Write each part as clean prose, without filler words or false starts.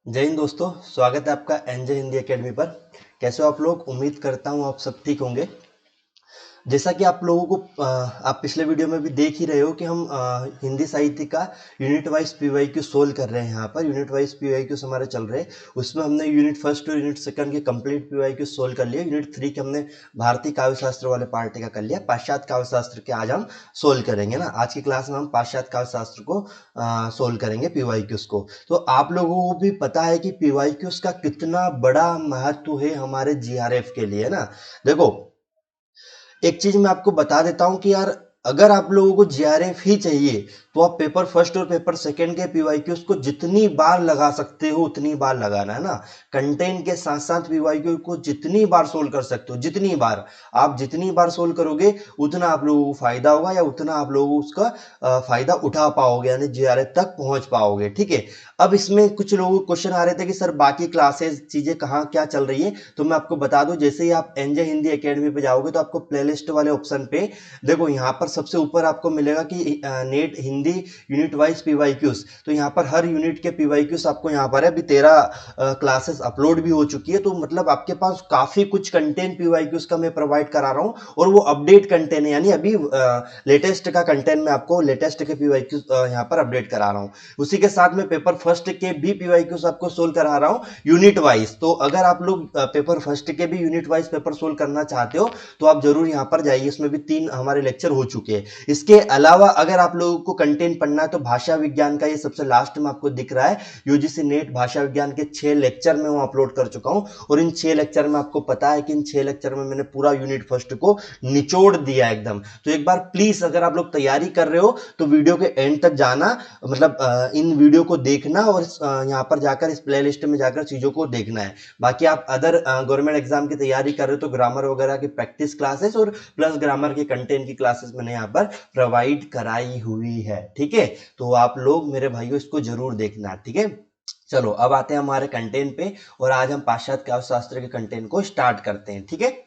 जय हिंद दोस्तों। स्वागत है आपका एनजे हिंदी एकेडमी पर। कैसे हो आप लोग? उम्मीद करता हूँ आप सब ठीक होंगे। जैसा कि आप लोगों को आप पिछले वीडियो में भी देख ही रहे हो कि हम हिंदी साहित्य का यूनिट वाइज पीवाईक्यू सोल्व कर रहे हैं। यहाँ पर यूनिट वाइज पीवाईक्यूज हमारे चल रहे हैं। उसमें हमने यूनिट फर्स्ट और यूनिट सेकंड के कंप्लीट पीवाईक्यू सोल्व कर लिए। यूनिट 3 के हमने भारतीय काव्य शास्त्र वाले पार्ट का कर लिया। पाश्चात्य काव्य शास्त्र के आज हम सोल्व करेंगे ना। आज की क्लास में हम पाश्चात्य काव्य शास्त्र को सोल्व करेंगे पीवाईक्यूज को। तो आप लोगों को भी पता है कि पीवाईक्यूज का कितना बड़ा महत्व है हमारे जीआरएफ के लिए ना। देखो, एक चीज मैं आपको बता देता हूं कि यार, अगर आप लोगों को जीआरएफ ही चाहिए तो आप पेपर फर्स्ट और पेपर सेकंड के पीवाईक्यूज को जितनी बार लगा सकते हो उतनी बार लगाना है ना। कंटेंट के साथ साथ पीवाईक्यू को जितनी बार सोल्व कर सकते हो, जितनी बार आप जितनी बार सोल्व करोगे उतना आप लोगों को फायदा होगा, या उतना आप लोगों को उसका फायदा उठा पाओगे, यानी जीआरएफ तक पहुंच पाओगे। ठीक है। अब इसमें कुछ लोगों को क्वेश्चन आ रहे थे कि सर बाकी क्लासेस चीजें कहाँ क्या चल रही है। तो मैं आपको बता दूं, जैसे ही आप एनजे हिंदी एकेडमी पे जाओगे तो आपको प्लेलिस्ट वाले ऑप्शन पे देखो, यहाँ पर सबसे ऊपर आपको मिलेगा कि net Hindi unit wise PYQs. तो यहाँ पर हर यूनिट के पीवाईक्यूज आपको यहाँ पर है। अभी 13 क्लासेस अपलोड भी हो चुकी है, तो मतलब आपके पास काफी कुछ कंटेंट पीवाईक्यूज का मैं प्रोवाइड करा रहा हूँ, और वो अपडेट कंटेंट है, यानी अभी लेटेस्ट का कंटेंट मैं आपको लेटेस्ट के पीवाईक्यूज यहाँ पर अपडेट करा रहा हूँ। उसी के साथ में पेपर फर्स्ट के भी पीवाईक्यूज आपको सोल्व करा रहा हूँ यूनिट वाइज। तो अगर आप लोग पेपर फर्स्ट के भी यूनिट वाइज पेपर सोल्व करना चाहते हो तो आप जरूर यहाँ पर जाइए। इसमें भी 3 हमारे लेक्चर हो चुके हैं। इसके अलावा अगर आप लोगों को कंटेंट पढ़ना है तो भाषा विज्ञान का ये सबसे लास्ट में आपको दिख रहा है, यूजीसी नेट भाषा विज्ञान के 6 लेक्चर में वो अपलोड कर चुका हूं। और इन 6 लेक्चर में आपको पता है कि इन 6 लेक्चर में मैंने पूरा यूनिट फर्स्ट को निचोड़ दिया एकदम। तो एक बार प्लीज, अगर आप लोग तैयारी कर रहे हो तो वीडियो के एंड तक जाना, मतलब इन वीडियो को देखना, और यहाँ पर जाकर इस प्लेलिस्ट में जाकर चीजों को देखना है। बाकी आप अदर गवर्नमेंट एग्जाम की तैयारी कर रहे हो तो ग्रामर वगैरह की प्रैक्टिस क्लासेस और प्लस ग्रामर के कंटेंट की क्लासेस मैंने यहाँ पर प्रोवाइड कराई हुई है। ठीक है। तो आप लोग मेरे भाइयों इसको जरूर देखना। ठीक है। चलो अब आते हैं हमारे कंटेंट पे, और आज हम पाश्चात्य काव्य शास्त्र के कंटेंट को स्टार्ट करते हैं। ठीक है।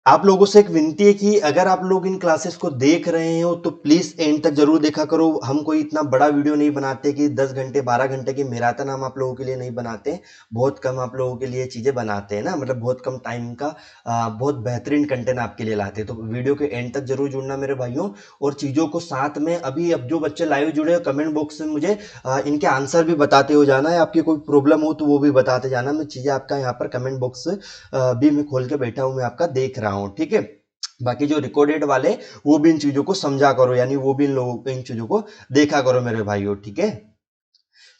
आप लोगों से एक विनती है कि अगर आप लोग इन क्लासेस को देख रहे हो तो प्लीज एंड तक जरूर देखा करो। हम कोई इतना बड़ा वीडियो नहीं बनाते कि 10 घंटे 12 घंटे की मैराथन हम आप लोगों के लिए नहीं बनाते। बहुत कम आप लोगों के लिए चीजें बनाते हैं ना, मतलब बहुत कम टाइम का बहुत बेहतरीन कंटेंट आपके लिए लाते हैं। तो वीडियो के एंड तक जरूर जुड़ना मेरे भाइयों, और चीजों को साथ में अभी अब जो बच्चे लाइव जुड़े हो कमेंट बॉक्स में मुझे इनके आंसर भी बताते हो जाना है। आपकी कोई प्रॉब्लम हो तो वो भी बताते जाना। मैं चीजें आपका यहाँ पर कमेंट बॉक्स भी मैं खोल के बैठा हूं, मैं आपका देख रहा हूं। ठीक है। बाकी जो रिकॉर्डेड वाले वो भी इन चीजों को समझा करो, यानी वो भी इन लोगों को इन चीजों को देखा करो मेरे भाइयों। ठीक है।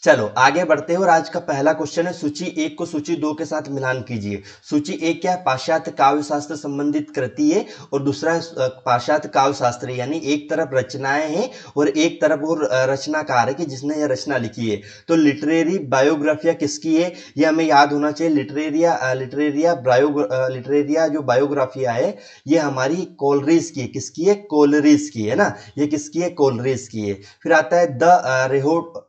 चलो आगे बढ़ते हैं, और आज का पहला क्वेश्चन है, सूची 1 को सूची 2 के साथ मिलान कीजिए। सूची 1 क्या है? पाश्चात्य काव्य शास्त्र संबंधित कृति है, और दूसरा है पाश्चात्य काव्य शास्त्र, यानी एक तरफ रचनाएं हैं और एक तरफ वो रचनाकार है कि जिसने यह रचना लिखी है। तो लिटरेरी बायोग्राफिया किसकी है? ये हमें याद होना चाहिए। लिटरेरिया जो बायोग्राफिया है ये हमारी कोलरिज की है। किसकी है? कोलरिज की है ना। ये किसकी है? कोलरिज की है। फिर आता है द रेहोट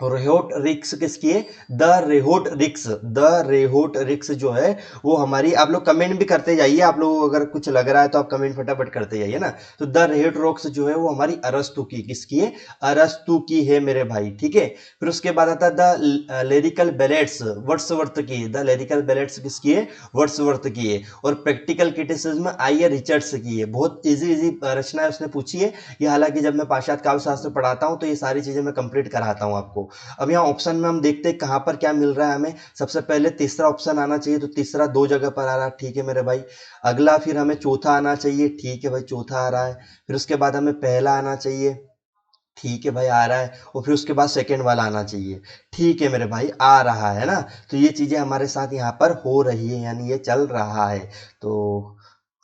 रेहोट रिक्स किसकी है? द रेहोट रिक्स। द रेहोट रिक्स जो है वो हमारी, आप लोग कमेंट भी करते जाइए, आप लोगों को अगर कुछ लग रहा है तो आप कमेंट फटाफट करते जाइए ना। तो द रेहोट रोक्स जो है वो हमारी अरस्तु की, किसकी है? अरस्तु की है मेरे भाई। ठीक है। फिर उसके बाद आता है द लिरिकल बैलेट्स, वर्ड्सवर्थ की। द लिरिकल बैलेट्स किसकी है? वर्ड्सवर्थ की है। और प्रैक्टिकल क्रिटिसिज्म आई रिचर्ड्स की है। बहुत इजी इजी रचना उसने पूछी है ये। हालांकि जब मैं पाश्चात्य काव्य शास्त्र पढ़ाता हूं तो ये सारी चीजें मैं कंप्लीट कराता हूं आपको। अब यहाँ ऑप्शन में हम देखते हैं कहां पर क्या मिल रहा है हमें। सबसे पहले तीसरा ऑप्शन आना चाहिए, तो तीसरा 2 जगह पर आ रहा है। ठीक है मेरे भाई। अगला फिर हमें चौथा आना चाहिए। ठीक है भाई, चौथा आ रहा है। फिर उसके बाद हमें पहला आना चाहिए। ठीक है भाई, आ रहा है। और फिर उसके बाद सेकंड वाला आना चाहिए। ठीक है मेरे भाई, आ रहा है ना। तो ये चीजें हमारे साथ यहाँ पर हो रही है, यानी ये चल रहा है। तो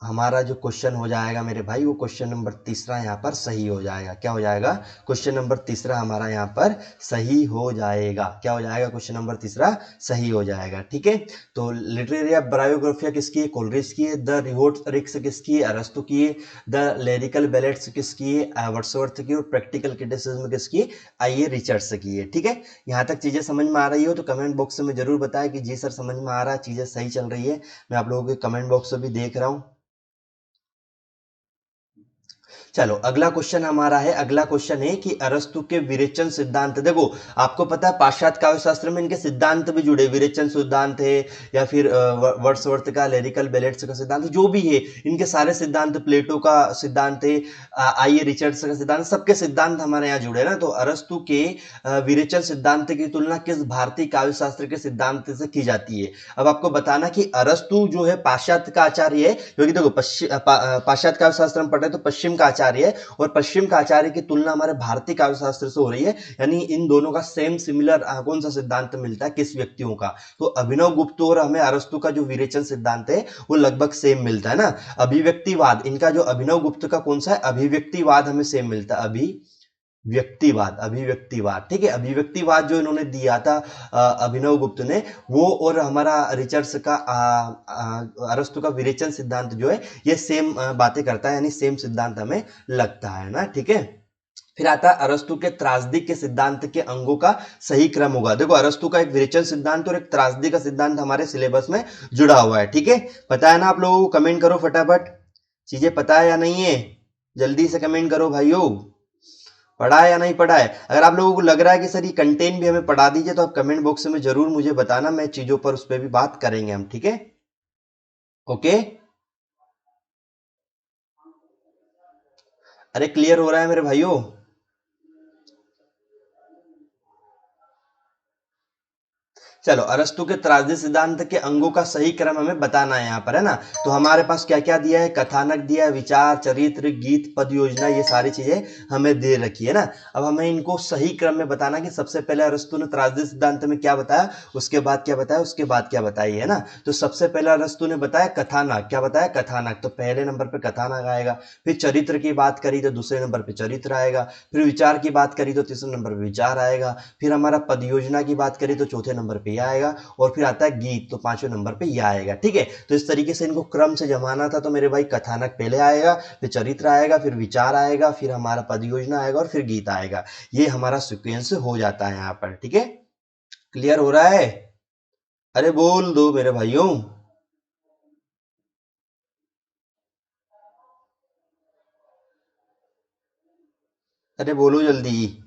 हमारा जो क्वेश्चन हो जाएगा मेरे भाई, वो क्वेश्चन नंबर तीसरा यहाँ पर सही हो जाएगा। क्या हो जाएगा? क्वेश्चन नंबर तीसरा हमारा यहाँ पर सही हो जाएगा। क्या हो जाएगा? क्वेश्चन नंबर तीसरा सही हो जाएगा। ठीक है। तो लिटरेरी बायोग्राफिया किसकी है? कोलरिज की है। द रिहोट रिक्स किसकी है? अरस्तु की है। द लिरिकल बैलेट्स किसकी है? वर्ड्सवर्थ की। और प्रैक्टिकल क्रिटिसिज्म किसकी है? आई रिचर्ड्स की है। ठीक है। यहाँ तक चीजें समझ में आ रही हो तो कमेंट बॉक्स में जरूर बताएं कि जी सर समझ में आ रहा है, चीजें सही चल रही है। मैं आप लोगों के कमेंट बॉक्स में भी देख रहा हूँ। चलो अगला क्वेश्चन हमारा है, अगला क्वेश्चन है कि अरस्तु के विरेचन सिद्धांत। देखो आपको पता है पाश्चात्य काव्य शास्त्र में इनके सिद्धांत भी जुड़े, विरेचन सिद्धांत है या फिर वर्ड्सवर्थ का लिरिकल बैलेट्स का सिद्धांत, जो भी है इनके सारे सिद्धांत, प्लेटो का सिद्धांत है, आइए रिचर्ड्स का सिद्धांत, सबके सिद्धांत हमारे यहाँ जुड़े ना। तो अरस्तु के विरेचन सिद्धांत की तुलना किस भारतीय काव्य शास्त्र के सिद्धांत से की जाती है? अब आपको बताना कि अरस्तु जो है पाश्चात्य का आचार्य है, क्योंकि देखो पाश्चात्य काव्य शास्त्र में पढ़े तो पश्चिम का आचार्य है, और पश्चिम का आचार्य की तुलना हमारे भारतीय काव्य शास्त्र से हो रही है, यानी इन दोनों का सेम सिमिलर कौन सा सिद्धांत मिलता है, किस व्यक्तियों का? तो अभिनव गुप्त और हमें अरस्तु का जो विरेचन सिद्धांत है वो लगभग सेम मिलता है ना। अभिव्यक्तिवाद, इनका जो अभिनव गुप्त का कौन सा है, अभिव्यक्तिवाद हमें सेम मिलता है, व्यक्तिवाद, अभिव्यक्तिवाद, ठीक है। अभिव्यक्तिवाद जो इन्होंने दिया था अभिनव गुप्त ने, वो और हमारा रिचर्ड्स का अरस्तु का विरेचन सिद्धांत जो है ये सेम बातें करता है, यानी सेम सिद्धांत हमें लगता है ना, ठीक है। फिर आता है अरस्तु के त्रासदी के सिद्धांत के अंगों का सही क्रम होगा। देखो अरस्तु का एक विरेचन सिद्धांत और एक त्रासदी का सिद्धांत हमारे सिलेबस में जुड़ा हुआ है, ठीक है। पता है ना आप लोगों को? कमेंट करो फटाफट, चीजें पता है या नहीं है, जल्दी से कमेंट करो भाइयों, पढ़ा है या नहीं पढ़ा है। अगर आप लोगों को लग रहा है कि सर ये कंटेंट भी हमें पढ़ा दीजिए तो आप कमेंट बॉक्स में जरूर मुझे बताना, मैं चीजों पर उस पर भी बात करेंगे हम, ठीक है। ओके, अरे क्लियर हो रहा है मेरे भाइयों? चलो अरस्तु के त्रासदी सिद्धांत के अंगों का सही क्रम हमें बताना है यहाँ पर, है ना। तो हमारे पास क्या क्या दिया है, कथानक दिया है, विचार, चरित्र, गीत, पद योजना, ये सारी चीजें हमें दे रखी है ना। अब हमें इनको सही क्रम में बताना कि सबसे पहले अरस्तु ने त्रासदी सिद्धांत में क्या बताया, उसके बाद क्या बताया, उसके बाद क्या बताई, है ना। तो सबसे पहले अरस्तु ने बताया कथानक, क्या बताया, कथानक, तो पहले नंबर पर कथानक आएगा। फिर चरित्र की बात करी तो दूसरे नंबर पर चरित्र आएगा। फिर विचार की बात करी तो तीसरे नंबर पर विचार आएगा। फिर हमारा पद योजना की बात करी तो चौथे नंबर पे यह आएगा, और फिर आता है गीत, तो पांचवें नंबर पे यह आएगा, ठीक है। तो इस तरीके से इनको क्रम से जमाना था। तो मेरे भाई कथानक पहले आएगा, फिर चरित्र आएगा, फिर विचार आएगा, फिर हमारा पद योजना आएगा, और फिर गीत आएगा। ये हमारा सिक्वेंस हो जाता है यहाँ पर, ठीक है। क्लियर हो रहा है? अरे बोल दो मेरे भाइयों। अरे बोलो जल्दी।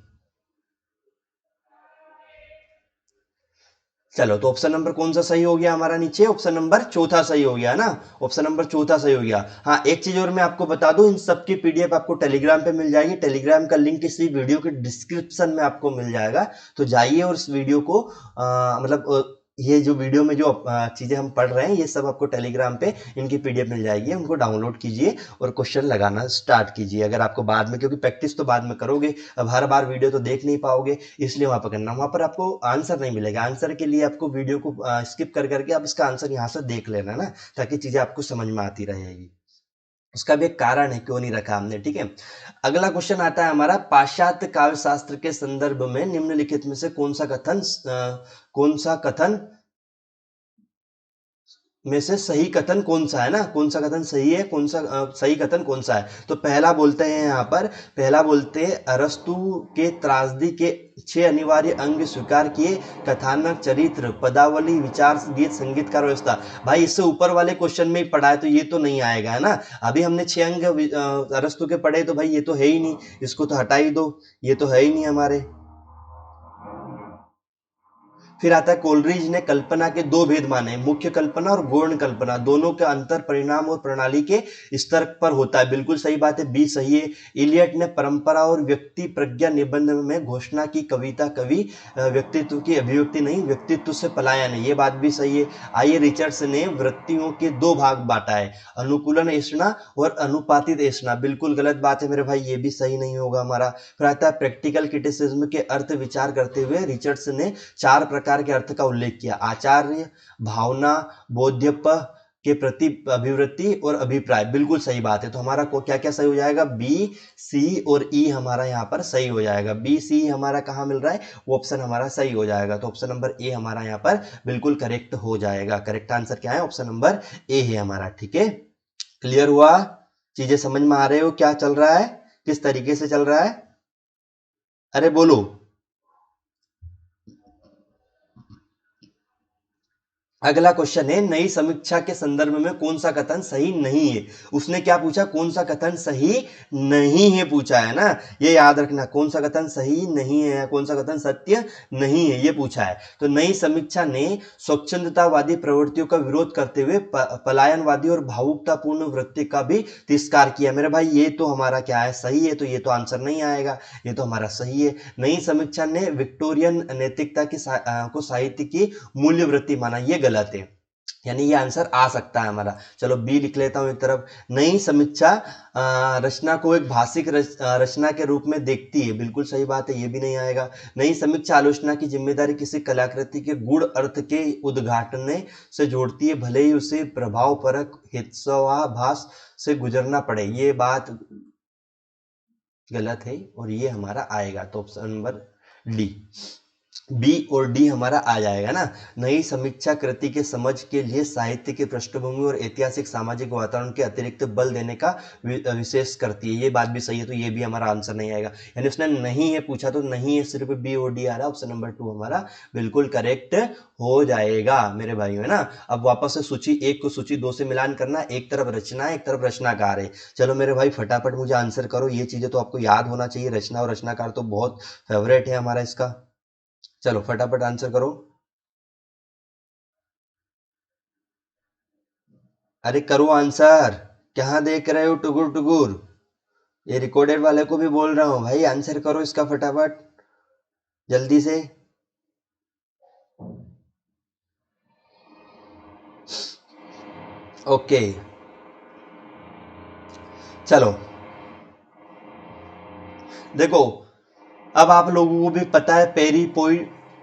चलो तो ऑप्शन नंबर कौन सा सही हो गया हमारा? नीचे ऑप्शन नंबर चौथा सही हो गया ना, ऑप्शन नंबर चौथा सही हो गया। हाँ एक चीज और मैं आपको बता दूं, इन सब की पीडीएफ आपको टेलीग्राम पे मिल जाएगी। टेलीग्राम का लिंक इसी वीडियो के डिस्क्रिप्शन में आपको मिल जाएगा। तो जाइए और इस वीडियो को ये जो वीडियो में जो चीजें हम पढ़ रहे हैं ये सब आपको टेलीग्राम पे इनकी पीडीएफ मिल जाएगी, उनको डाउनलोड कीजिए और क्वेश्चन लगाना स्टार्ट कीजिए। अगर आपको बाद में, क्योंकि प्रैक्टिस तो बाद में करोगे, अब हर बार वीडियो तो देख नहीं पाओगे, इसलिए वहां पर करना, वहां पर आपको आंसर नहीं मिलेगा। आंसर के लिए आपको वीडियो को स्किप कर करके आप इसका आंसर यहाँ से देख लेना ना, ताकि चीजें आपको समझ में आती रहेगी। उसका भी एक कारण है क्यों नहीं रखा हमने, ठीक है। अगला क्वेश्चन आता है हमारा, पाश्चात्य काव्य शास्त्र के संदर्भ में निम्नलिखित में से कौन सा कथन में से सही कथन कौन सा है ना, कौन सा कथन सही है, कौन सा सही कथन कौन सा है? तो पहला बोलते हैं यहाँ पर, पहला बोलते हैं अरस्तु के त्रासदी के 6 अनिवार्य अंग स्वीकार किए, कथानक, चरित्र, पदावली, विचार, गीत, संगीत का व्यवस्था। भाई इससे ऊपर वाले क्वेश्चन में ही पढ़ा है तो ये तो नहीं आएगा, है ना। अभी हमने 6 अंग अरस्तु के पढ़े, तो भाई ये तो है ही नहीं, इसको तो हटा ही दो, ये तो है ही नहीं हमारे। फिर आता है कोलरिज ने कल्पना के दो भेद माने, मुख्य कल्पना और गौण कल्पना, दोनों के अंतर परिणाम और प्रणाली के स्तर पर होता है। बिल्कुल सही बात है, बी सही है। इलियट ने परंपरा और व्यक्ति प्रज्ञा निबंध में घोषणा की, कविता कवि व्यक्तित्व की अभिव्यक्ति नहीं, व्यक्तित्व से पलायन है, ये बात भी सही है। आइए रिचर्ड्स ने वृत्तियों के दो भाग बांटा है, अनुकूलन ऐषणा और अनुपातित ऐषणा। बिल्कुल गलत बात है मेरे भाई, ये भी सही नहीं होगा हमारा। फिर आता है प्रैक्टिकल क्रिटिसिज्म के अर्थ विचार करते हुए रिचर्ड्स ने 4 प्रकार के अर्थ का उल्लेख किया, आचार्य, भावना, बोध्यप के प्रति अभिवृत्ति और अभिप्राय। बिल्कुल सही बात है। तो हमारा को क्या क्या सही हो जाएगा, बी, सी और ई हमारा यहाँ पर सही हो जाएगा। बी सी हमारा कहाँ मिल रहा है, वो ऑप्शन हमारा सही हो जाएगा। तो ऑप्शन नंबर ए हमारा यहाँ पर बिल्कुल करेक्ट हो जाएगा। करेक्ट आंसर क्या है, ऑप्शन नंबर ए है हमारा, ठीक है। क्लियर हुआ? चीजें समझ में आ रहे हो क्या चल रहा है, किस तरीके से चल रहा है? अरे बोलो। अगला क्वेश्चन है, नई समीक्षा के संदर्भ में कौन सा कथन सही नहीं है। उसने क्या पूछा, कौन सा कथन सही नहीं है पूछा है ना। ये याद रखना, कौन सा कथन सही नहीं है, कौन सा कथन सत्य नहीं है, ये पूछा है। तो नई समीक्षा ने स्वच्छंदतावादी प्रवृत्तियों का विरोध करते हुए पलायनवादी और भावुकतापूर्ण वृत्ति का भी तिरस्कार किया। मेरे भाई ये तो हमारा क्या है, सही है, तो ये तो आंसर नहीं आएगा, ये तो हमारा सही है। नई समीक्षा ने विक्टोरियन नैतिकता की को साहित्य की मूल्य वृत्ति माना, ये गलत है, यानी ये आंसर आ सकता है हमारा। चलो बी लिख लेता हूं एक तरफ। नई समीक्षा रचना को एक भाषिक रचना के रूप में देखती है, बिल्कुल सही बात है, ये भी नहीं आएगा। नई समीक्षा आलोचना की जिम्मेदारी किसी कलाकृति के गूढ़ अर्थ के उद्घाटन से जोड़ती है, भले ही उसे प्रभाव परक हेत्वाभास से गुजरना पड़े, ये बात गलत है और ये हमारा आएगा, तो ऑप्शन नंबर डी, बी और डी हमारा आ जाएगा ना। नई समीक्षा कृति के समझ के लिए साहित्य की पृष्ठभूमि और ऐतिहासिक सामाजिक वातावरण के अतिरिक्त बल देने का विशेष करती है, ये बात भी सही है, तो ये भी हमारा आंसर नहीं आएगा। यानी उसने नहीं है पूछा तो नहीं है, सिर्फ बी और डी आ रहा है, ऑप्शन नंबर 2 हमारा बिल्कुल करेक्ट हो जाएगा मेरे भाइयों, है ना। अब वापस से सूची 1 को सूची 2 से मिलान करना, एक तरफ रचना है, एक तरफ रचनाकार है। चलो मेरे भाई फटाफट मुझे आंसर करो, ये चीजें तो आपको याद होना चाहिए, रचना और रचनाकार तो बहुत फेवरेट है हमारा इसका। चलो फटाफट आंसर करो। अरे करो आंसर, कहाँ देख रहे हो टुकुर टुकुर, ये रिकॉर्डेड वाले को भी बोल रहा हूँ भाई, आंसर करो इसका फटाफट, जल्दी से। ओके, चलो देखो, अब आप लोगों को भी पता है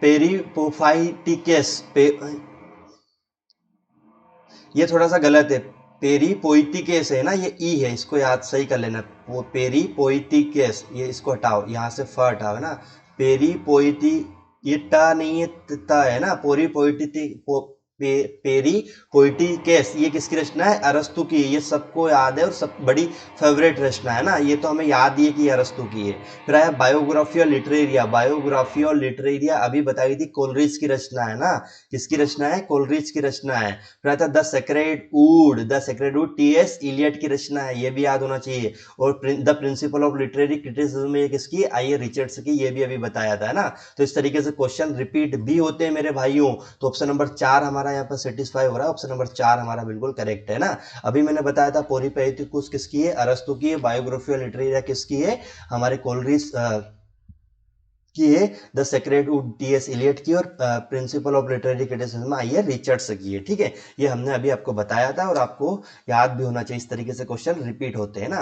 पेरीपोफाइटिकस ये थोड़ा सा गलत है, पेरीपोइटिकेस है ना, ये ई है, इसको याद सही कर लेना। वो पेरीपोइटिकेस, ये इसको हटाओ, यहाँ से फ हटाओ, है ना। पेरीपोइटी, ये टा नहीं है, ता है ना, पेरी पोइटिकेस, ये किसकी रचना है, अरस्तु की, ये सबको याद है और सब बड़ी फेवरेट रचना है ना, ये तो हमें याद ही है कि अरस्तु की है। फिर आया बायोग्राफी और लिटरेरिया, बायोग्राफी और लिटरेरिया अभी बताई थी, कोलरिज की रचना है ना, किसकी रचना है, कोलरिज की रचना है। फिर आता the sacred wood, the sacred wood T S. Eliot की रचना है, ये भी याद होना चाहिए। और the principle of literary criticism ये किसकी, आई रिचर्ड्स की, ये भी अभी बताया था, है ना। तो इस तरीके से क्वेश्चन रिपीट भी होते हैं मेरे भाइयों। तो ऑप्शन नंबर 4 हमारा यहाँ पर सेटिस्फाई हो रहा है, ऑप्शन नंबर 4 हमारा बिल्कुल करेक्ट है ना। अभी मैंने बताया था पोरिपेटिकुस किसकी है, अरस्तु की है। बायोग्राफी ऑफ लिटरेरी किसकी है, हमारे कोलरिज की है। The sacred wood T S. Eliot की, और principle of literary criticism I A Richards की है, ठीक है। ये हमने अभी आपको बताया था और आपको याद भी होना चाहिए, इस तरीके से क्वेश्चन रिपीट होते हैं ना।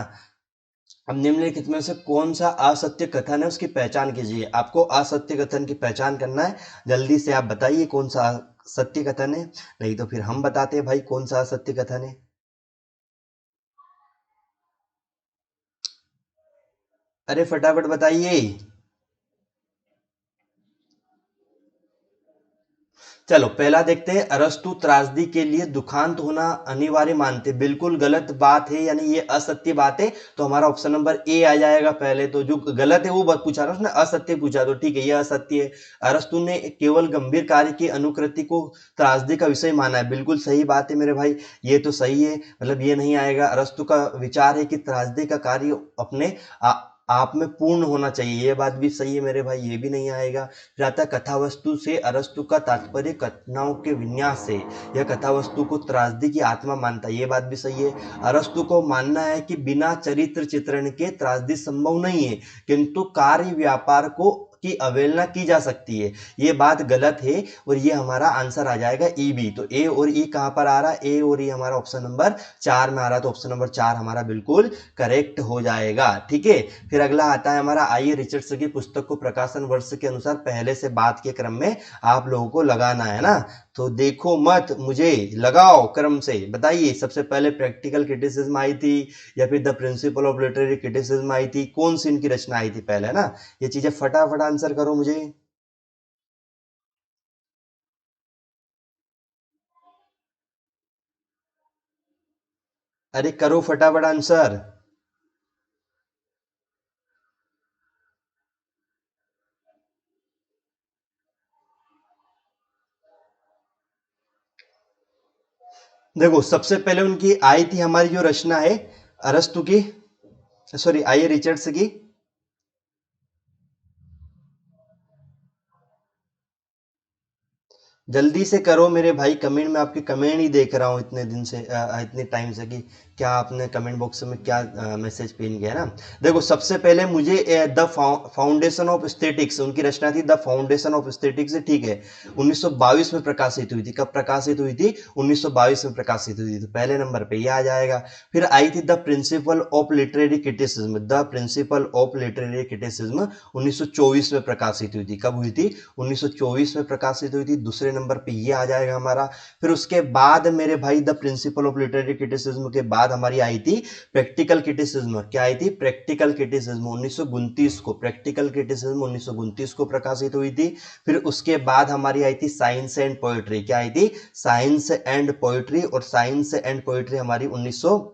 अब निम्नलिखित में से कौन सा असत्य कथन है, उसकी पहचान कीजिए। आपको असत्य कथन की पहचान करना है, जल्दी से आप बताइए कौन सा सत्य कथन है, नहीं तो फिर हम बताते हैं भाई कौन सा असत्य कथन है। अरे फटाफट बताइए। चलो पहला देखते हैं, अरस्तु त्रासदी के लिए दुखांत होना अनिवार्य मानते, बिल्कुल गलत बात है, यानी ये असत्य बात है, तो हमारा ऑप्शन नंबर ए आ जाएगा। पहले तो जो गलत है वो बात पूछा ना उसने, असत्य पूछा, तो ठीक है ये असत्य है। अरस्तु ने केवल गंभीर कार्य की अनुकृति को त्रासदी का विषय माना है, बिल्कुल सही बात है मेरे भाई, ये तो सही है, मतलब ये नहीं आएगा। अरस्तु का विचार है कि त्रासदी का कार्य अपने आप में पूर्ण होना चाहिए, ये बात भी सही है मेरे भाई, ये भी नहीं आएगा। फिर आता है कथा वस्तु से अरस्तु का तात्पर्य घटनाओं के विन्यास से, यह कथा वस्तु को त्रासदी की आत्मा मानता है, ये बात भी सही है। अरस्तु को मानना है कि बिना चरित्र चित्रण के त्रासदी संभव नहीं है, किंतु कार्य व्यापार को की अवहेलना की जा सकती है, ये बात गलत है, और ये हमारा आंसर आ जाएगा ई बी। तो ए और ई कहां पर आ रहा है, ए और ई हमारा ऑप्शन नंबर 4 में आ रहा है, तो ऑप्शन नंबर 4 हमारा बिल्कुल करेक्ट हो जाएगा, ठीक है। फिर अगला आता है हमारा, आइए रिचर्ड्स की पुस्तक को प्रकाशन वर्ष के अनुसार पहले से बाद के क्रम में आप लोगों को लगाना है ना। तो देखो मत, मुझे लगाओ क्रम से, बताइए सबसे पहले प्रैक्टिकल क्रिटिसिज्म आई थी या फिर the principle of literary criticism आई थी, कौन सी इनकी रचना आई थी पहले ना। ये चीजें फटाफट आंसर करो मुझे। अरे करो फटाफट आंसर। देखो सबसे पहले उनकी आई थी हमारी जो रचना है अरस्तु की, सॉरी आई रिचर्ड्स की। जल्दी से करो मेरे भाई कमेंट, में आपके कमेंट ही देख रहा हूँ इतने दिन से, इतने टाइम से, कि क्या आपने कमेंट बॉक्स में क्या मैसेज पिन किया है ना। देखो सबसे पहले मुझे द फाउंडेशन ऑफ स्टेटिक्स, उनकी रचना थी द फाउंडेशन ऑफ स्टेटिक्स, ठीक है, 1922 में प्रकाशित हुई थी। कब प्रकाशित हुई थी? 1922 में प्रकाशित हुई थी, तो पहले नंबर पे ये आ जाएगा। फिर आई थी the principle of literary criticism, the principle of literary criticism 1924 में प्रकाशित हुई थी। कब हुई थी? 1924 में प्रकाशित हुई थी। दूसरे नंबर पे ये आ जाएगा हमारा। फिर उसके बाद मेरे भाई the principle of literary criticism के बाद हमारी आई थी प्रैक्टिकल क्रिटिसिज्म। क्या आई थी? प्रैक्टिकल क्रिटिसिज्म 1929 को, प्रैक्टिकल क्रिटिसिज्म 1929 को प्रकाशित हुई थी। फिर उसके बाद हमारी आई थी साइंस एंड पोएट्री। क्या आई थी? साइंस एंड पोएट्री, और साइंस एंड पोएट्री हमारी 1900,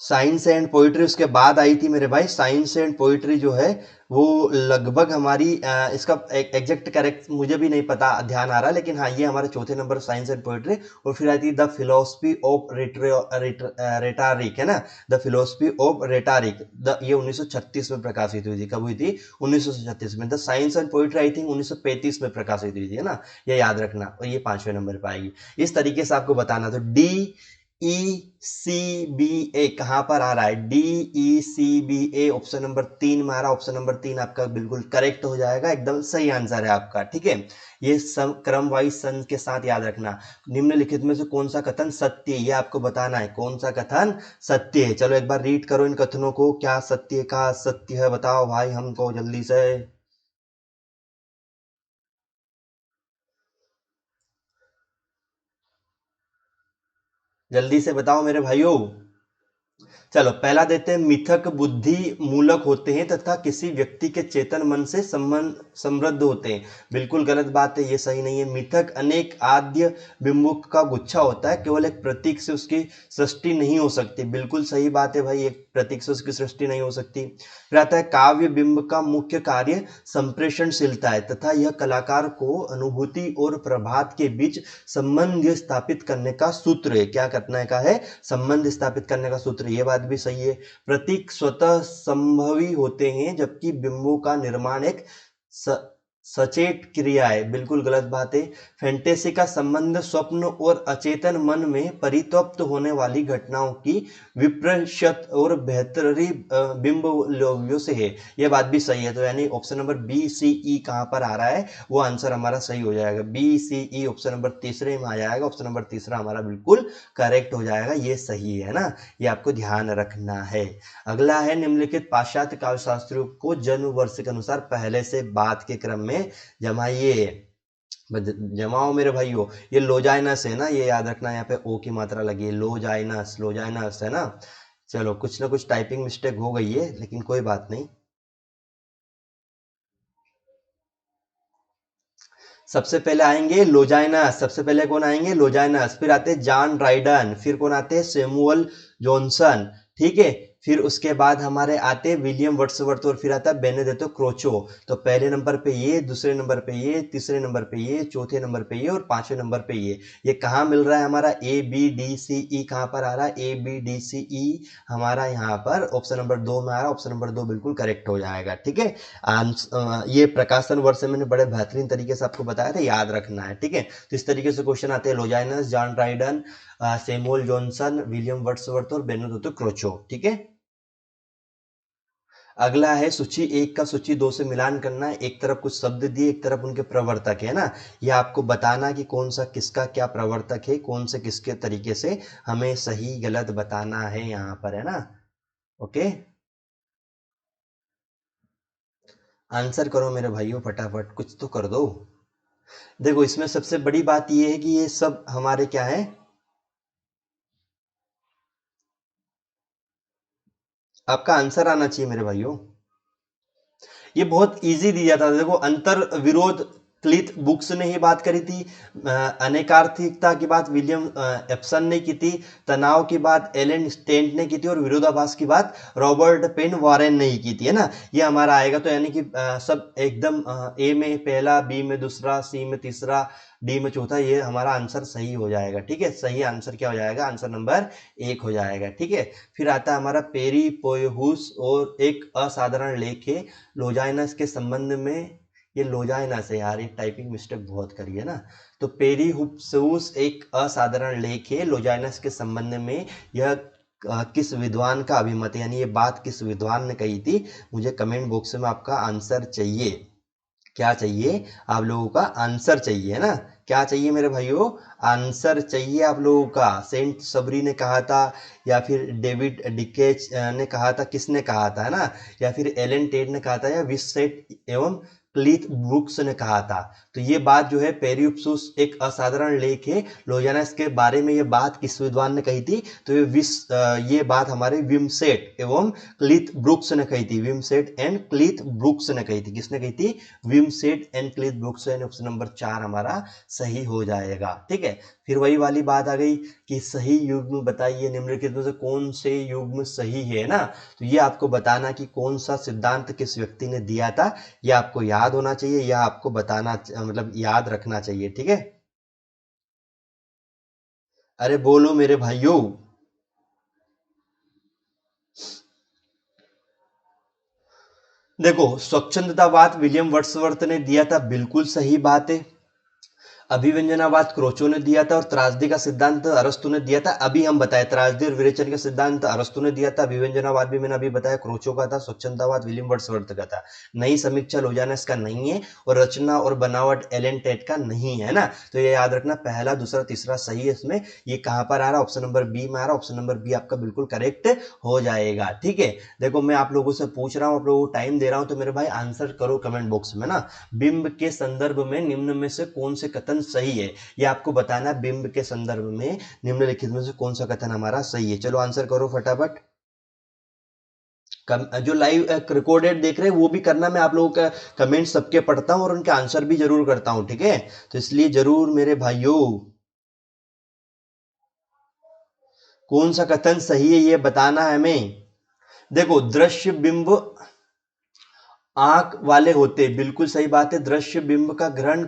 साइंस एंड पोइट्री उसके बाद आई थी मेरे भाई। साइंस एंड पोइट्री जो है वो लगभग हमारी इसका एग्जैक्ट करेक्ट मुझे भी नहीं पता, ध्यान आ रहा, लेकिन हाँ ये हमारे चौथे नंबर साइंस एंड पोइट्री। और फिर आई थी द फिलोसफी ऑफ रेटारिक, है ना, द फिलोसफी ऑफ रेटारिक, द ये 1936 में प्रकाशित हुई थी। कब हुई थी? 1936 में। The science and poetry I think 1935 में प्रकाशित हुई थी, है ना, ये याद रखना। और ये पांचवें नंबर पर आएगी। इस तरीके से आपको बताना। तो डी ई सी बी ए कहां पर आ रहा है? D E C B A option number 3 में आ रहा है। ऑप्शन नंबर 3 आपका बिल्कुल करेक्ट हो जाएगा, एकदम सही आंसर है आपका, ठीक है। ये सम क्रम वाइज सन के साथ याद रखना। निम्नलिखित में से कौन सा कथन सत्य है, ये आपको बताना है, कौन सा कथन सत्य है। चलो एक बार रीड करो इन कथनों को, क्या सत्य का सत्य है बताओ भाई हमको जल्दी से। जल्दी से बताओ मेरे भाइयों। चलो पहला देते हैं, मिथक बुद्धि मूलक होते हैं तथा किसी व्यक्ति के चेतन मन से संबंध समृद्ध होते हैं। बिल्कुल गलत बात है, ये सही नहीं है। मिथक अनेक आद्य बिंबों का गुच्छा होता है, केवल एक प्रतीक से उसकी सृष्टि नहीं हो सकती। बिल्कुल सही बात है भाई, एक प्रतीक से उसकी सृष्टि नहीं हो सकती। फिर आता है, काव्य बिंब का मुख्य कार्य संप्रेषणशीलता है तथा यह कलाकार को अनुभूति और प्रभात के बीच संबंध स्थापित करने का सूत्र है। क्या करने का है? संबंध स्थापित करने का सूत्र। ये बात भी सही है। प्रतीक स्वतः संभवी होते हैं जबकि बिंबों का निर्माण एक स, सचेत क्रिया है। बिल्कुल गलत बात है। फैंटेसी का संबंध स्वप्न और अचेतन मन में परितप्त होने वाली घटनाओं की विप्रशत और बेहतरी बिंब लोव्यों से है। यह बात भी सही है। तो यानी ऑप्शन नंबर बी सी ई कहां पर आ रहा है, वो आंसर हमारा सही हो जाएगा। B C E option number तीसरे में आ जाएगा। ऑप्शन नंबर तीसरा हमारा बिल्कुल करेक्ट हो जाएगा, ये सही है ना, ये आपको ध्यान रखना है। अगला है, निम्नलिखित पाश्चात्य काव्यशास्त्रियों को जन्म वर्ष के अनुसार पहले से बाद के क्रम में जमाइए। जमाओ मेरे भाइयों। ये लोजाइनस है ना, ये याद रखना, यहाँ पे ओ की मात्रा लगी है, लोजाइनस, लोजाइनस है ना। चलो कुछ ना कुछ टाइपिंग मिस्टेक हो गई है, लेकिन कोई बात नहीं। सबसे पहले आएंगे लोजाइनस, सबसे पहले कौन आएंगे? लोजाइनस। फिर आते हैं जॉन ड्राइडन, फिर कौन आते हैं? सैमुअल जॉनसन, ठीक है। फिर उसके बाद हमारे आते हैं विलियम वर्ड्सवर्थ, और फिर आता है बेनेडिक्टो क्रोचो। तो पहले नंबर पे ये, दूसरे नंबर पे ये, तीसरे नंबर पे ये, चौथे नंबर पे ये, और पांचवें नंबर पे ये कहाँ मिल रहा है हमारा? ए बी डी सी ई कहाँ पर आ रहा है? ए बी डी सी ई हमारा यहाँ पर ऑप्शन नंबर 2 में आ रहा है। ऑप्शन नंबर 2 बिल्कुल करेक्ट हो जाएगा, ठीक है। ये प्रकाशन वर्ष मैंने बड़े बेहतरीन तरीके से आपको बताया था, याद रखना है, ठीक है। तो इस तरीके से क्वेश्चन आते हैं, Longinus, John Dryden, Samuel Johnson, William Wordsworth और बेनेडिक्टो क्रोचो, ठीक है। अगला है सूची एक का सूची दो से मिलान करना है। एक तरफ कुछ शब्द दिए, एक तरफ उनके प्रवर्तक है ना। यह आपको बताना कि कौन सा किसका क्या प्रवर्तक है, कौन से किसके तरीके से हमें सही गलत बताना है यहाँ पर, है ना। ओके, आंसर करो मेरे भाइयों, फटाफट कुछ तो कर दो। देखो इसमें सबसे बड़ी बात यह है कि ये सब हमारे क्या है, आपका आंसर आना चाहिए मेरे भाइयों। ये बहुत इजी दिया था, देखो अंतर विरोध क्लिथ बुक्स ने ही बात करी थी। अनेकार्थिकता की बात विलियम एप्सन ने की थी। तनाव की बात एलन स्टेंट ने की थी। और विरोधाभास की बात रॉबर्ट पेन वॉरेन ने ही की थी, है ना। ये हमारा आएगा। तो यानी कि सब एकदम ए में पहला, बी में दूसरा, सी में तीसरा, डी में चौथा, ये हमारा आंसर सही हो जाएगा। ठीक है, सही आंसर क्या हो जाएगा? आंसर नंबर 1 हो जाएगा। ठीक है, फिर आता है हमारा पेरी पोयहुस और एक असाधारण लेख है लोजाइनस के संबंध में। ये लोजाइनस है यार, ये टाइपिंग मिस्टेक बहुत करी है ना। तो पेरीहुप्सूस एक असाधारण लेख है लोजाइनस के संबंध में। यह किस विद्वान का अभिमत है, यानी ये बात किस विद्वान ने कही थी? मुझे कमेंट बॉक्स में आपका आंसर चाहिए। क्या चाहिए? आप लोगों का आंसर चाहिए, है ना। क्या चाहिए मेरे भाइयों? आंसर चाहिए आप लोगों का। सेंट सबरी ने कहा था, या फिर डेविड डिकेच ने कहा था? किसने कहा था, है ना? या फिर एलन टेट ने कहा था, या विस्सेट एवं क्लीथ ब्रुक्स ने कहा था? तो ये बात जो है पेरिप्सूस एक असाधारण लेख है लोजानस के बारे में। ये बात किस विद्वान ने कही थी? तो ये बात हमारे विमसेट एवं क्लीथ ब्रुक्स ने कही थी। विमसेट एंड क्लीथ ब्रुक्स ने कही थी। किसने कही थी? विमसेट एंड क्लीथ ब्रुक्स। ऑप्शन नंबर 4 हमारा सही हो जाएगा। ठीक है, फिर वही वाली बात आ गई कि सही युग्म बताइए, निम्नलिखित में से कौन से युग्म सही है ना। तो ये आपको बताना कि कौन सा सिद्धांत किस व्यक्ति ने दिया था, ये आपको याद होना चाहिए, या आपको बताना मतलब याद रखना चाहिए। ठीक है, अरे बोलो मेरे भाइयों। देखो, स्वच्छंदतावाद विलियम वर्ड्सवर्थ ने दिया था, बिल्कुल सही बात है। अभिव्यंजनावाद क्रोचो ने दिया था, और त्रासदी का सिद्धांत अरस्तु ने दिया था। अभी हम बताए त्रासदी और विरेचन का सिद्धांत अरस्तु ने दिया था। अभिव्यंजनावाद भी मैंने अभी बताया क्रोचो का था। स्वच्छंदतावाद विलियम वर्ड्सवर्थ का था। नई समीक्षा लोजानस का नहीं है, और रचना और बनावट एलन टेट का नहीं है ना। तो ये याद रखना, पहला, दूसरा, तीसरा सही है इसमें। ये कहां पर आ रहा है? ऑप्शन नंबर बी में आ रहा है। ऑप्शन नंबर बी आपका बिल्कुल करेक्ट हो जाएगा। ठीक है, देखो मैं आप लोगों से पूछ रहा हूं, आप लोगों को टाइम दे रहा हूं, तो मेरे भाई आंसर करो कमेंट बॉक्स में ना। बिंब के संदर्भ में निम्न में से कौन से कथन सही है, ये आपको बताना। बिंब के संदर्भ में निम्नलिखित में से कौन सा कथन हमारा सही है? चलो आंसर करो फटाफट। जो लाइव रिकॉर्डेड देख रहे हैं वो भी करना। मैं आप लोगों का कमेंट सबके पढ़ता हूं और उनके आंसर भी जरूर करता हूं। ठीक है, तो इसलिए जरूर मेरे भाइयों, कौन सा कथन सही है ये बताना है हमें। देखो, दृश्य बिंब आंख वाले होते, बिल्कुल सही बात है। दृश्य बिंब का ग्रहण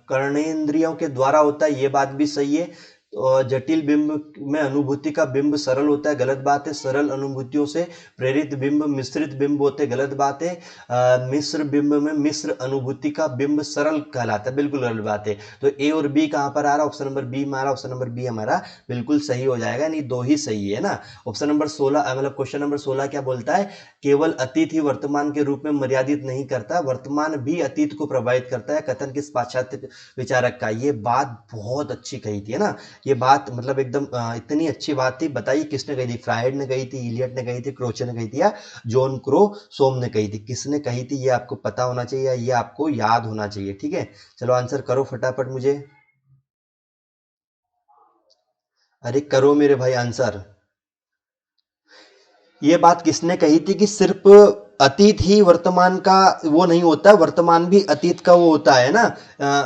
कर्णेंद्रियों के द्वारा होता है, ये बात भी सही है। तो जटिल बिंब में अनुभूति का बिंब सरल होता है, गलत बात है। सरल अनुभूतियों से प्रेरित बिंब मिश्रित बिंब होते, गलत बात है। मिश्र बिंब में मिश्र अनुभूति का बिंब सरल कहलाता है, बिल्कुल गलत बात है। तो ए और बी कहां पर आ रहा है? ऑप्शन नंबर बी में आ रहा है। ऑप्शन नंबर बी हमारा बिल्कुल सही हो जाएगा, यानी दो ही सही है ना। ऑप्शन नंबर 16 मतलब क्वेश्चन नंबर 16 क्या बोलता है? केवल अतीत ही वर्तमान के रूप में मर्यादित नहीं करता, वर्तमान भी अतीत को प्रभावित करता है। कथन किस पाश्चात्य विचारक का? ये बात बहुत अच्छी कही थी, है ना। ये बात मतलब एकदम इतनी अच्छी बात थी। बताइए किसने कही थी? फ्रायड ने कही थी, इलियट ने कही थी, क्रोचे ने कही थी, या जॉन क्रो सोम ने कही थी? किसने कही थी ये आपको पता होना चाहिए, या ये आपको याद होना चाहिए। ठीक है, चलो आंसर करो फटाफट मुझे। अरे करो मेरे भाई आंसर। ये बात किसने कही थी कि सिर्फ अतीत ही वर्तमान का वो नहीं होता, वर्तमान भी अतीत का वो होता है ना।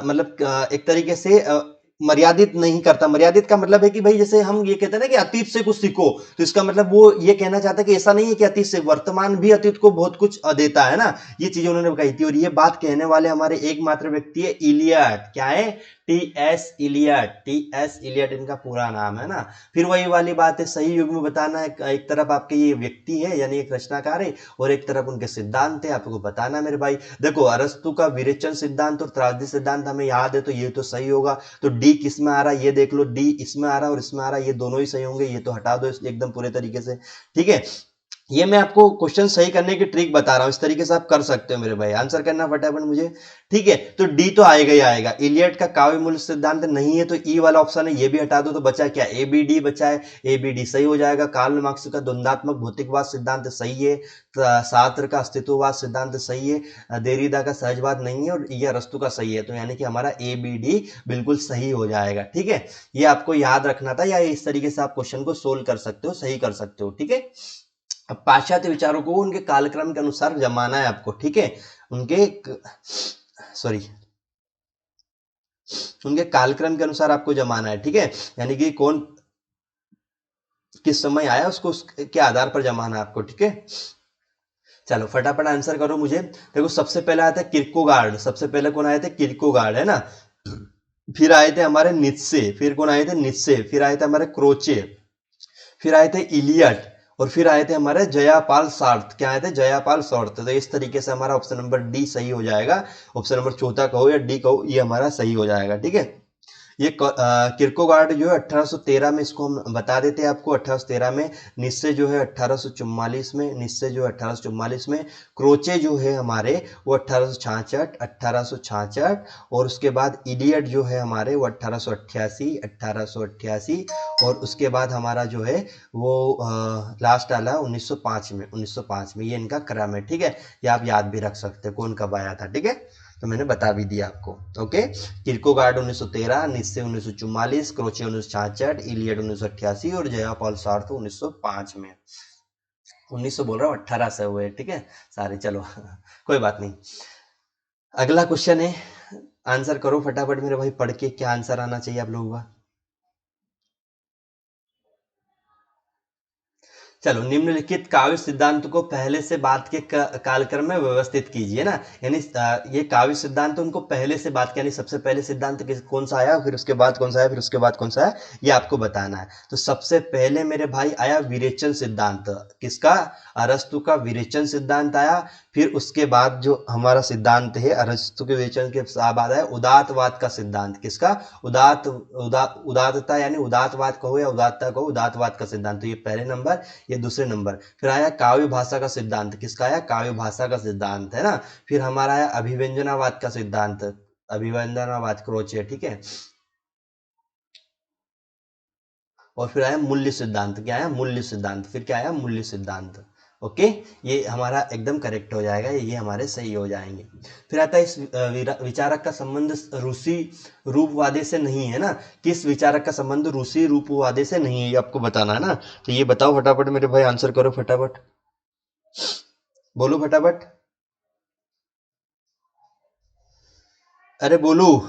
मतलब एक तरीके से मर्यादित नहीं करता। मर्यादित का मतलब है कि भाई जैसे हम ये कहते हैं ना कि अतीत से कुछ सीखो, तो इसका मतलब वो ये कहना चाहता है कि ऐसा नहीं है कि अतीत से, वर्तमान भी अतीत को बहुत कुछ देता है ना। ये चीजें उन्होंने कही थी, और ये बात कहने वाले हमारे एकमात्र व्यक्ति है इलियट। क्या है? T S Eliot. T S Eliot इनका पूरा नाम है ना। फिर वही वाली बात है, सही युग्म बताना है। एक तरफ आपके ये व्यक्ति है यानी एक रचनाकार है, और एक तरफ उनके सिद्धांत है, आपको बताना मेरे भाई। देखो, अरस्तु का विरेचन सिद्धांत और त्रासदी सिद्धांत हमें याद है, तो ये तो सही होगा। तो डी किस में आ रहा है ये देख लो। डी इसमें आ रहा है और इसमें आ रहा है, ये दोनों ही सही होंगे। ये तो हटा दो एकदम पूरे तरीके से। ठीक है, ये मैं आपको क्वेश्चन सही करने की ट्रिक बता रहा हूं, इस तरीके से आप कर सकते हो मेरे भाई। आंसर करना फटाफट मुझे। ठीक है, तो डी तो आएगा ही आएगा। इलियट का काव्य मूल्य सिद्धांत नहीं है, तो ई वाला ऑप्शन है, ये भी हटा दो। तो बचा क्या? ए बी डी बचा है। ए बी डी सही हो जाएगा। कार्ल मार्क्स का द्वंद्वात्मक भौतिकवाद सिद्धांत सही है। सार्त्र का अस्तित्ववाद सिद्धांत सही है। देरिदा का सहजवाद नहीं है, और ये अरस्तु का सही है। तो यानी कि हमारा ए बी डी बिल्कुल सही हो जाएगा। ठीक है, ये आपको याद रखना था, या इस तरीके से आप क्वेश्चन को सोल्व कर सकते हो, सही कर सकते हो। ठीक है, अब पाश्चात्य विचारों को उनके कालक्रम के अनुसार जमाना है आपको। ठीक है, उनके सॉरी उनके कालक्रम के अनुसार आपको जमाना है, ठीक है, यानी कि कौन किस समय आया उसको उसके आधार पर जमाना है आपको, ठीक है। चलो फटाफट आंसर करो मुझे। देखो सबसे पहले आया था किरकोगार्ड, सबसे पहले कौन आए थे, किरकोगार्ड, है ना। फिर आए थे हमारे नित्से, फिर कौन आए थे, नित्से, फिर आए थे हमारे क्रोचे, फिर आए थे इलियट, और फिर आए थे हमारे जयापाल सार्थ। क्या आए थे, जयापाल सार्थ। तो इस तरीके से हमारा ऑप्शन नंबर डी सही हो जाएगा। ऑप्शन नंबर चौथा कहो या डी कहो, ये हमारा सही हो जाएगा, ठीक है। ये किरकोगार्ड जो है 1813 में, इसको हम बता देते हैं आपको, 1813 में। निस्से जो है 1844 में, निस्से जो है 1844 में। क्रोचे जो है हमारे वो 1866, 1866, और उसके बाद इडियट जो है हमारे वो 1888, 1888, और उसके बाद हमारा जो है वो लास्ट आला 1905 में, 1905 में। ये इनका क्रम है, ठीक है। ये आप याद भी रख सकते हैं कौन कब आया था, ठीक है। तो मैंने बता भी दिया आपको, ओके। किरकोगार्ड 1913, निस्से 1944, क्रोचे 1966, इलियट 1988, और जयापाल सार्थ 1905 में। 1900 बोल रहा हूँ, 18 से हुए, ठीक है सारे। चलो कोई बात नहीं। अगला क्वेश्चन है, आंसर करो फटाफट मेरे भाई, पढ़ के क्या आंसर आना चाहिए आप लोगों का। चलो, निम्नलिखित काव्य सिद्धांत को पहले से बात के कालक्रम में व्यवस्थित कीजिए ना। यानी ये काव्य सिद्धांत उनको पहले से बात, यानी सबसे पहले सिद्धांत कौन सा आया, फिर उसके बाद कौन सा आया, फिर उसके बाद कौन सा आया, ये आपको बताना है। तो सबसे पहले मेरे भाई आया विरेचन सिद्धांत। किसका, अरस्तु का विरेचन सिद्धांत आया। फिर उसके बाद जो हमारा सिद्धांत है अरस्तु के विरेचन के बाद आया उदातवाद का सिद्धांत। किसका, उदातता, यानी उदातवाद कहो या उदात्तता कहो, उदातवाद का सिद्धांत। तो ये पहले नंबर, ये दूसरे नंबर। फिर आया काव्य भाषा का सिद्धांत। किसका आया, काव्य भाषा का सिद्धांत, है ना। फिर हमारा आया अभिव्यंजनावाद का सिद्धांत, अभिव्यंजनावाद, क्रोचे, ठीक है। और फिर आया मूल्य सिद्धांत। क्या आया, मूल्य सिद्धांत। फिर क्या आया, मूल्य सिद्धांत। ओके, ये हमारा एकदम करेक्ट हो जाएगा, ये हमारे सही हो जाएंगे। फिर आता है इस विचारक का संबंध रूसी रूपवादे से नहीं है ना। किस विचारक का संबंध रूसी रूपवादे से नहीं है, ये आपको बताना है ना। तो ये बताओ फटाफट मेरे भाई, आंसर करो फटाफट, बोलो फटाफट, अरे बोलो।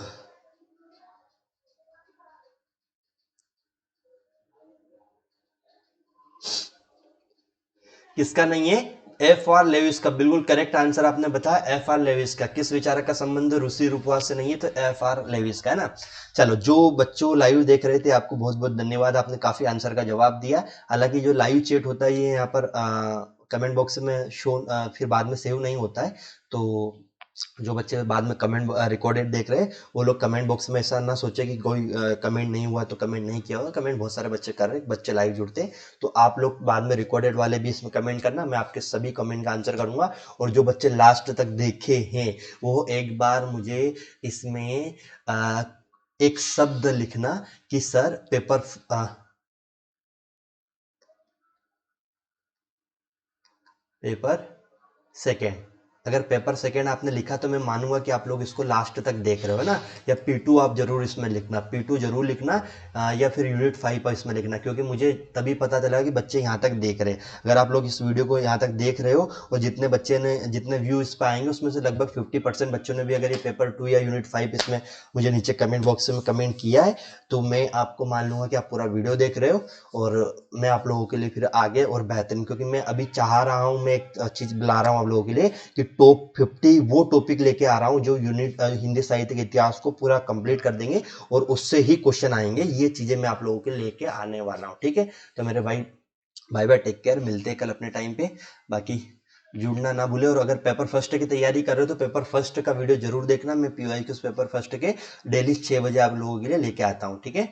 किसका नहीं है, एफ आर लेविस का। बिल्कुल करेक्ट आंसर आपने बताया, एफ आर लेविस का। किस विचारक का संबंध रूसी रूपवाद से नहीं है, तो एफ आर लेविस का, है ना। चलो, जो बच्चों लाइव देख रहे थे आपको बहुत बहुत धन्यवाद, आपने काफी आंसर का जवाब दिया। हालांकि जो लाइव चेट होता है ये यहाँ पर कमेंट बॉक्स में शो फिर बाद में सेव नहीं होता है। तो जो बच्चे बाद में कमेंट रिकॉर्डेड देख रहे हैं वो लोग कमेंट बॉक्स में ऐसा ना सोचे कि कोई कमेंट नहीं हुआ तो कमेंट नहीं किया होगा। कमेंट बहुत सारे बच्चे कर रहे हैं, बच्चे लाइव जुड़ते हैं। तो आप लोग बाद में रिकॉर्डेड वाले भी इसमें कमेंट करना, मैं आपके सभी कमेंट का आंसर करूंगा। और जो बच्चे लास्ट तक देखे हैं वो एक बार मुझे इसमें एक शब्द लिखना कि सर पेपर सेकेंड। अगर पेपर सेकेंड आपने लिखा तो मैं मानूंगा कि आप लोग इसको लास्ट तक देख रहे हो ना। या P2 आप जरूर इसमें लिखना, P2 जरूर लिखना, या फिर यूनिट 5 पर इसमें लिखना, क्योंकि मुझे तभी पता चला कि बच्चे यहाँ तक देख रहे हैं। अगर आप लोग इस वीडियो को यहाँ तक देख रहे हो और जितने बच्चे ने जितने व्यू इस पर आएंगे उसमें से लगभग 50% बच्चों ने भी अगर ये पेपर 2 या यूनिट 5 इसमें मुझे नीचे कमेंट बॉक्स में कमेंट किया है तो मैं आपको मान लूंगा कि आप पूरा वीडियो देख रहे हो। और मैं आप लोगों के लिए फिर आगे और बेहतरीन, क्योंकि मैं अभी चाह रहा हूँ, मैं एक चीज ला रहा हूँ आप लोगों के लिए कि टॉप 50 वो टॉपिक लेके आ रहा हूँ जो यूनिट हिंदी साहित्य के इतिहास को पूरा कंप्लीट कर देंगे और उससे ही क्वेश्चन आएंगे। ये चीजें मैं आप लोगों के लेके आने वाला हूँ, ठीक है। तो मेरे भाई, बाय बाय, टेक केयर, मिलते हैं कल अपने टाइम पे। बाकी जुड़ना ना भूले। और अगर पेपर फर्स्ट की तैयारी कर रहे हो तो पेपर फर्स्ट का वीडियो जरूर देखना। मैं पीवाई के उस पेपर फर्स्ट के डेली 6 बजे आप लोगों के लिए लेके आता हूँ, ठीक है।